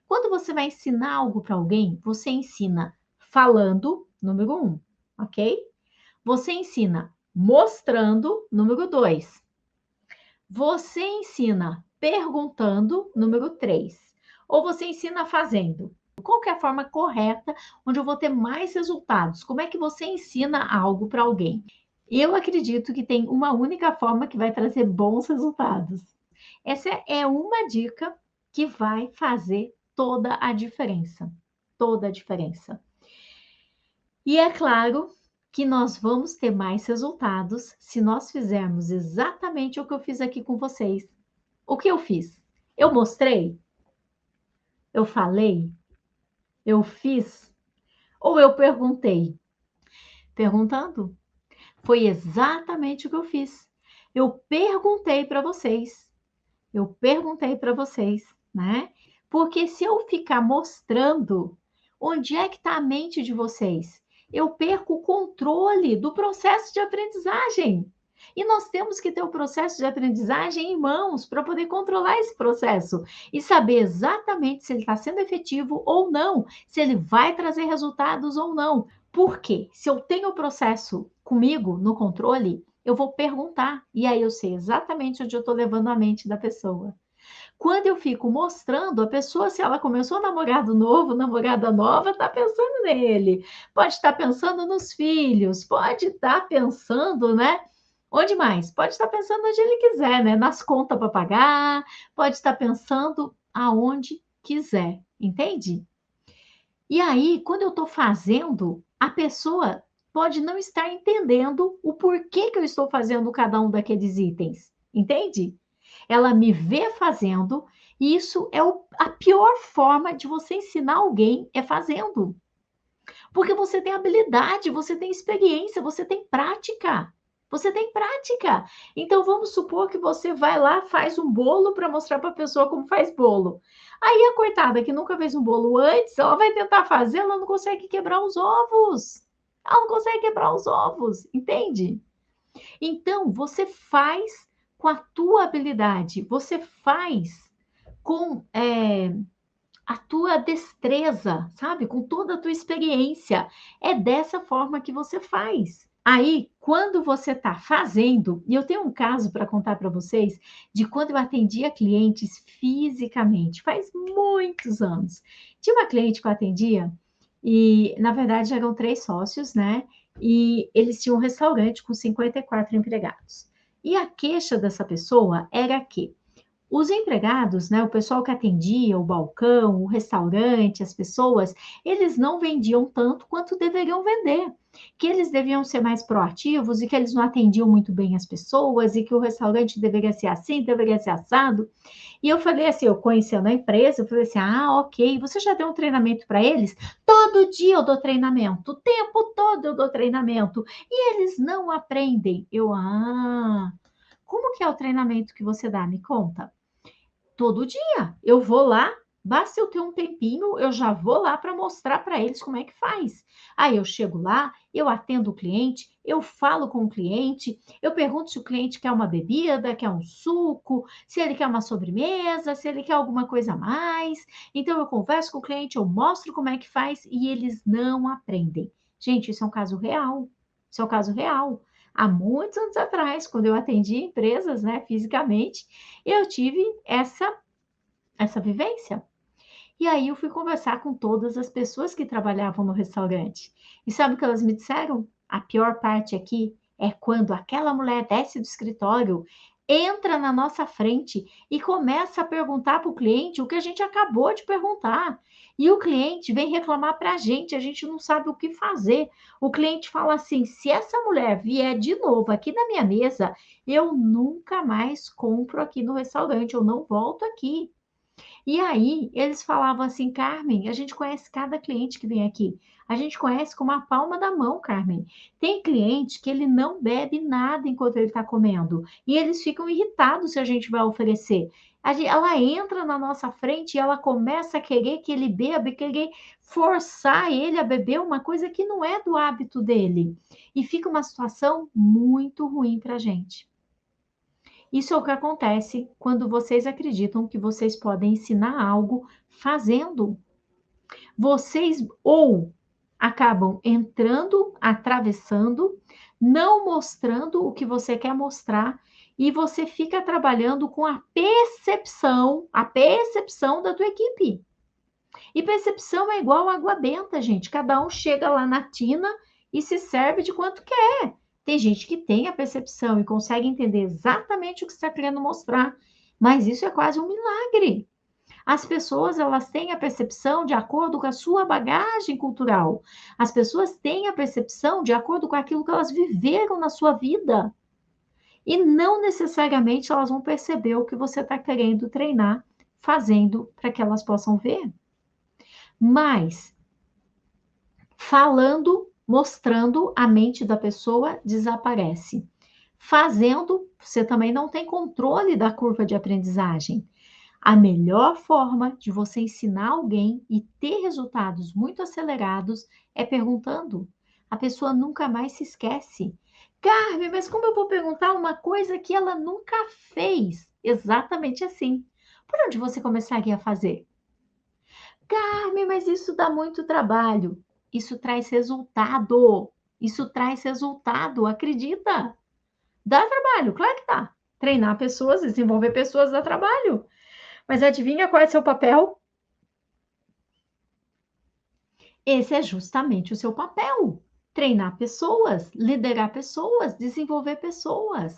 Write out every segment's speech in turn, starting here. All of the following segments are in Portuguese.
Quando você vai ensinar algo para alguém, você ensina falando, número 1, ok? Você ensina mostrando, número 2. Você ensina perguntando, número 3. Ou você ensina fazendo. Qual que é a forma correta onde eu vou ter mais resultados? Como é que você ensina algo para alguém? Eu acredito que tem uma única forma que vai trazer bons resultados. Essa é uma dica que vai fazer toda a diferença. Toda a diferença. E é claro que nós vamos ter mais resultados se nós fizermos exatamente o que eu fiz aqui com vocês. O que eu fiz? Eu mostrei? Eu falei? Eu fiz? Ou eu perguntei? Perguntando? Foi exatamente o que eu fiz. Eu perguntei para vocês. Eu perguntei para vocês, né? Porque se eu ficar mostrando, onde é que está a mente de vocês? Eu perco o controle do processo de aprendizagem. E nós temos que ter o processo de aprendizagem em mãos para poder controlar esse processo e saber exatamente se ele está sendo efetivo ou não, se ele vai trazer resultados ou não. Porque se eu tenho o processo comigo no controle, eu vou perguntar e aí eu sei exatamente onde eu estou levando a mente da pessoa. Quando eu fico mostrando, a pessoa, se ela começou um namorado novo, namorada nova, está pensando nele. Pode estar pensando nos filhos, pode estar pensando, né? Onde mais? Pode estar pensando onde ele quiser, né? Nas contas para pagar, pode estar pensando aonde quiser, entende? E aí, quando eu estou fazendo, a pessoa pode não estar entendendo o porquê que eu estou fazendo cada um daqueles itens, entende? Ela me vê fazendo, e isso é a pior forma de você ensinar alguém é fazendo. Porque você tem habilidade, você tem experiência, você tem prática. Você tem prática. Então vamos supor que você vai lá, faz um bolo para mostrar para a pessoa como faz bolo. Aí a coitada que nunca fez um bolo antes, ela vai tentar fazer, ela não consegue quebrar os ovos. Ela não consegue quebrar os ovos, entende? Então, você faz com a tua habilidade, você faz com a tua destreza, sabe? Com toda a tua experiência. É dessa forma que você faz. Aí, quando você está fazendo, e eu tenho um caso para contar para vocês de quando eu atendia clientes fisicamente, faz muitos anos. Tinha uma cliente que eu atendia, e na verdade eram 3 sócios, né? E eles tinham um restaurante com 54 empregados. E a queixa dessa pessoa era que os empregados, né, o pessoal que atendia o balcão, o restaurante, as pessoas, eles não vendiam tanto quanto deveriam vender. Que eles deviam ser mais proativos e que eles não atendiam muito bem as pessoas e que o restaurante deveria ser assim, deveria ser assado. E eu falei assim, eu conhecendo a empresa, eu falei assim, ok, você já deu um treinamento para eles? Todo dia eu dou treinamento, o tempo todo eu dou treinamento. E eles não aprendem. Como que é o treinamento que você dá? Me conta. Todo dia. Eu vou lá, basta eu ter um tempinho, eu já vou lá para mostrar para eles como é que faz. Aí eu chego lá, eu atendo o cliente, eu falo com o cliente, eu pergunto se o cliente quer uma bebida, quer um suco, se ele quer uma sobremesa, se ele quer alguma coisa a mais. Então eu converso com o cliente, eu mostro como é que faz e eles não aprendem. Gente, isso é um caso real. Isso é um caso real. Há muitos anos atrás, quando eu atendi empresas, né, fisicamente, eu tive essa vivência. E aí eu fui conversar com todas as pessoas que trabalhavam no restaurante. E sabe o que elas me disseram? A pior parte aqui é quando aquela mulher desce do escritório, entra na nossa frente e começa a perguntar para o cliente o que a gente acabou de perguntar. E o cliente vem reclamar para a gente não sabe o que fazer. O cliente fala assim: se essa mulher vier de novo aqui na minha mesa, eu nunca mais compro aqui no restaurante, eu não volto aqui. E aí, eles falavam assim, Carmen, a gente conhece cada cliente que vem aqui. A gente conhece com uma palma da mão, Carmen. Tem cliente que ele não bebe nada enquanto ele está comendo. E eles ficam irritados se a gente vai oferecer. Ela entra na nossa frente e ela começa a querer que ele beba, querer forçar ele a beber uma coisa que não é do hábito dele. E fica uma situação muito ruim para a gente. Isso é o que acontece quando vocês acreditam que vocês podem ensinar algo fazendo. Vocês ou acabam entrando, atravessando, não mostrando o que você quer mostrar, e você fica trabalhando com a percepção da tua equipe. E percepção é igual água benta, gente. Cada um chega lá na tina e se serve de quanto quer. Tem gente que tem a percepção e consegue entender exatamente o que você está querendo mostrar, mas isso é quase um milagre. As pessoas, elas têm a percepção de acordo com a sua bagagem cultural. As pessoas têm a percepção de acordo com aquilo que elas viveram na sua vida. E não necessariamente elas vão perceber o que você está querendo treinar, fazendo para que elas possam ver. Mas, falando, mostrando, a mente da pessoa desaparece. Fazendo, você também não tem controle da curva de aprendizagem. A melhor forma de você ensinar alguém e ter resultados muito acelerados é perguntando. A pessoa nunca mais se esquece. Carmen, mas como eu vou perguntar uma coisa que ela nunca fez? Exatamente assim. Por onde você começaria a fazer? Carmen, mas isso dá muito trabalho. Isso traz resultado. Isso traz resultado, acredita? Dá trabalho, claro que dá. Treinar pessoas, desenvolver pessoas dá trabalho. Mas adivinha qual é o seu papel? Esse é justamente o seu papel. Treinar pessoas, liderar pessoas, desenvolver pessoas.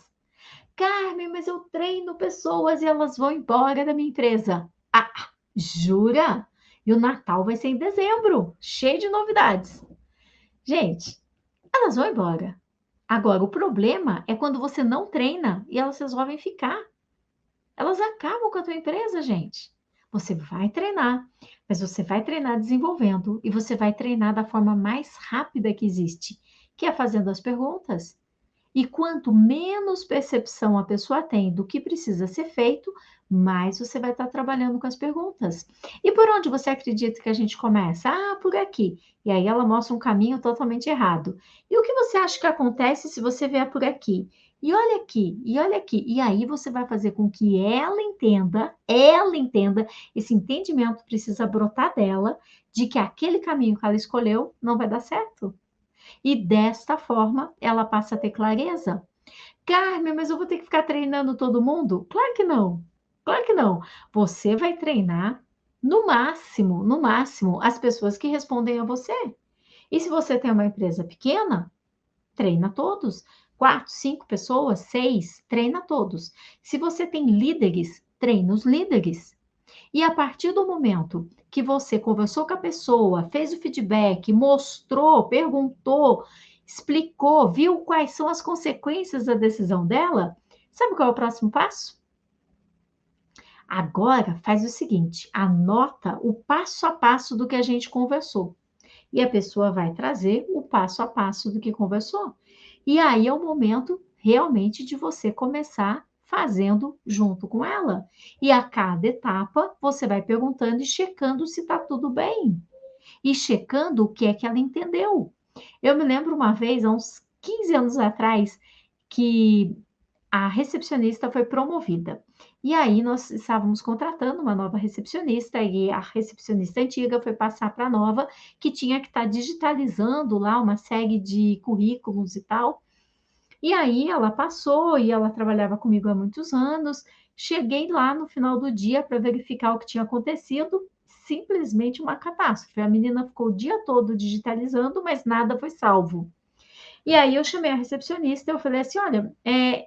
Carmen, mas eu treino pessoas e elas vão embora da minha empresa. Ah, jura? E o Natal vai ser em dezembro, cheio de novidades. Gente, elas vão embora. Agora, o problema é quando você não treina e elas resolvem ficar. Elas acabam com a tua empresa, gente. Você vai treinar, mas você vai treinar desenvolvendo e você vai treinar da forma mais rápida que existe, que é fazendo as perguntas. E quanto menos percepção a pessoa tem do que precisa ser feito, mais você vai estar trabalhando com as perguntas. E por onde você acredita que a gente começa? Ah, por aqui. E aí ela mostra um caminho totalmente errado. E o que você acha que acontece se você vier por aqui? E olha aqui, e olha aqui. E aí você vai fazer com que ela entenda, esse entendimento precisa brotar dela, de que aquele caminho que ela escolheu não vai dar certo. E desta forma, ela passa a ter clareza. Carmen, mas eu vou ter que ficar treinando todo mundo? Claro que não. Claro que não. Você vai treinar no máximo, as pessoas que respondem a você. E se você tem uma empresa pequena, treina todos. 4, 5 pessoas, 6, treina todos. Se você tem líderes, treina os líderes. E a partir do momento que você conversou com a pessoa, fez o feedback, mostrou, perguntou, explicou, viu quais são as consequências da decisão dela, sabe qual é o próximo passo? Agora faz o seguinte, anota o passo a passo do que a gente conversou. E a pessoa vai trazer o passo a passo do que conversou. E aí é o momento realmente de você começar fazendo junto com ela. E a cada etapa você vai perguntando e checando se está tudo bem. E checando o que é que ela entendeu. Eu me lembro uma vez, há uns 15 anos atrás, que a recepcionista foi promovida. E aí nós estávamos contratando uma nova recepcionista e a recepcionista antiga foi passar para a nova, que tinha que estar digitalizando lá uma série de currículos e tal. E aí ela passou e ela trabalhava comigo há muitos anos. Cheguei lá no final do dia para verificar o que tinha acontecido, simplesmente uma catástrofe. A menina ficou o dia todo digitalizando, mas nada foi salvo. E aí eu chamei a recepcionista e eu falei assim, olha,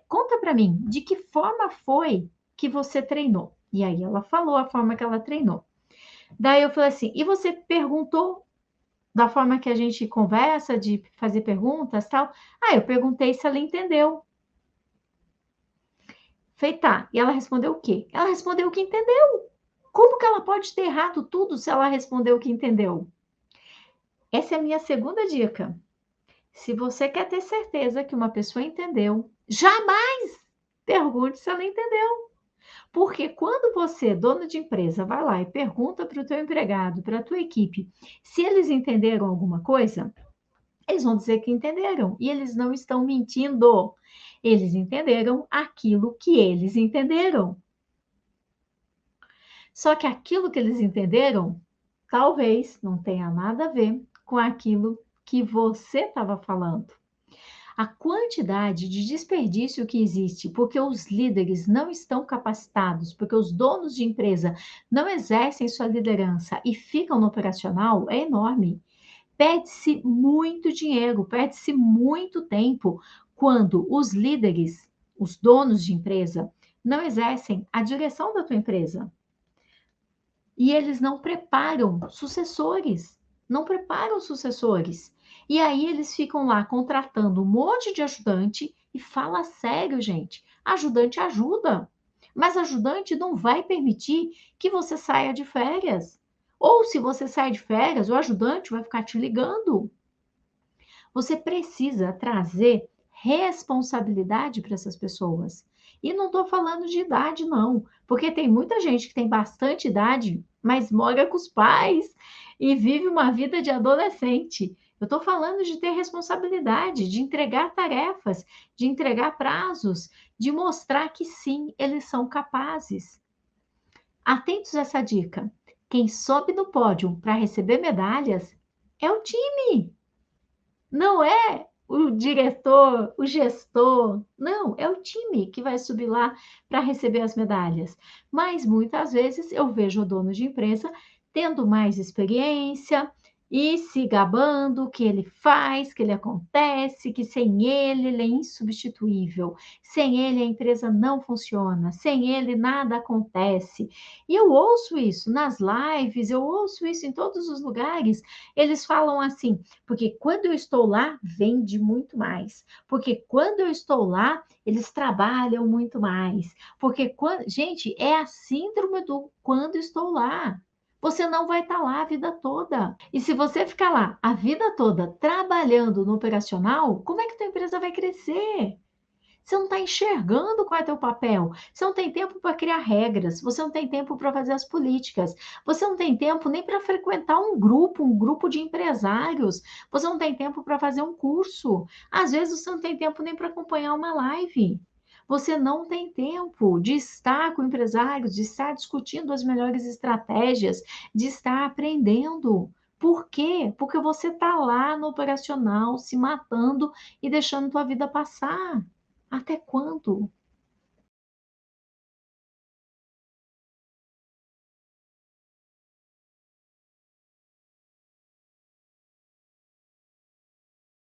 conta para mim, de que forma foi que você treinou? E aí ela falou a forma que ela treinou. Daí eu falei assim, e você perguntou da forma que a gente conversa, de fazer perguntas, tal? Ah, eu perguntei se ela entendeu. Falei, tá. E ela respondeu o quê? Ela respondeu o que entendeu. Como que ela pode ter errado tudo se ela respondeu o que entendeu? Essa é a minha segunda dica. Se você quer ter certeza que uma pessoa entendeu, jamais pergunte se ela entendeu. Porque quando você, dono de empresa, vai lá e pergunta para o teu empregado, para a tua equipe, se eles entenderam alguma coisa, eles vão dizer que entenderam. E eles não estão mentindo. Eles entenderam aquilo que eles entenderam. Só que aquilo que eles entenderam, talvez não tenha nada a ver com aquilo que você estava falando. A quantidade de desperdício que existe porque os líderes não estão capacitados, porque os donos de empresa não exercem sua liderança e ficam no operacional é enorme. Perde-se muito dinheiro, perde-se muito tempo quando os líderes, os donos de empresa, não exercem a direção da tua empresa. E eles não preparam sucessores, não preparam sucessores. E aí eles ficam lá contratando um monte de ajudante e fala sério, gente. Ajudante ajuda, mas ajudante não vai permitir que você saia de férias. Ou se você sai de férias, o ajudante vai ficar te ligando. Você precisa trazer responsabilidade para essas pessoas. E não estou falando de idade, não, porque tem muita gente que tem bastante idade, mas mora com os pais e vive uma vida de adolescente. Eu estou falando de ter responsabilidade, de entregar tarefas, de entregar prazos, de mostrar que sim, eles são capazes. Atentos a essa dica. Quem sobe no pódio para receber medalhas é o time. Não é o diretor, o gestor, não, é o time que vai subir lá para receber as medalhas. Mas muitas vezes eu vejo o dono de empresa tendo mais experiência e se gabando que ele faz, que ele acontece, que sem ele é insubstituível, sem ele a empresa não funciona, sem ele nada acontece. E eu ouço isso nas lives, eu ouço isso em todos os lugares. Eles falam assim: porque quando eu estou lá, vende muito mais. Porque quando eu estou lá, eles trabalham muito mais. Porque quando, gente, é a síndrome do quando estou lá. Você não vai estar lá a vida toda. E se você ficar lá a vida toda trabalhando no operacional, como é que a tua empresa vai crescer? Você não está enxergando qual é teu papel. Você não tem tempo para criar regras. Você não tem tempo para fazer as políticas. Você não tem tempo nem para frequentar um grupo de empresários. Você não tem tempo para fazer um curso. Às vezes você não tem tempo nem para acompanhar uma live. Você não tem tempo de estar com empresários, de estar discutindo as melhores estratégias, de estar aprendendo. Por quê? Porque você está lá no operacional, se matando e deixando tua vida passar. Até quando?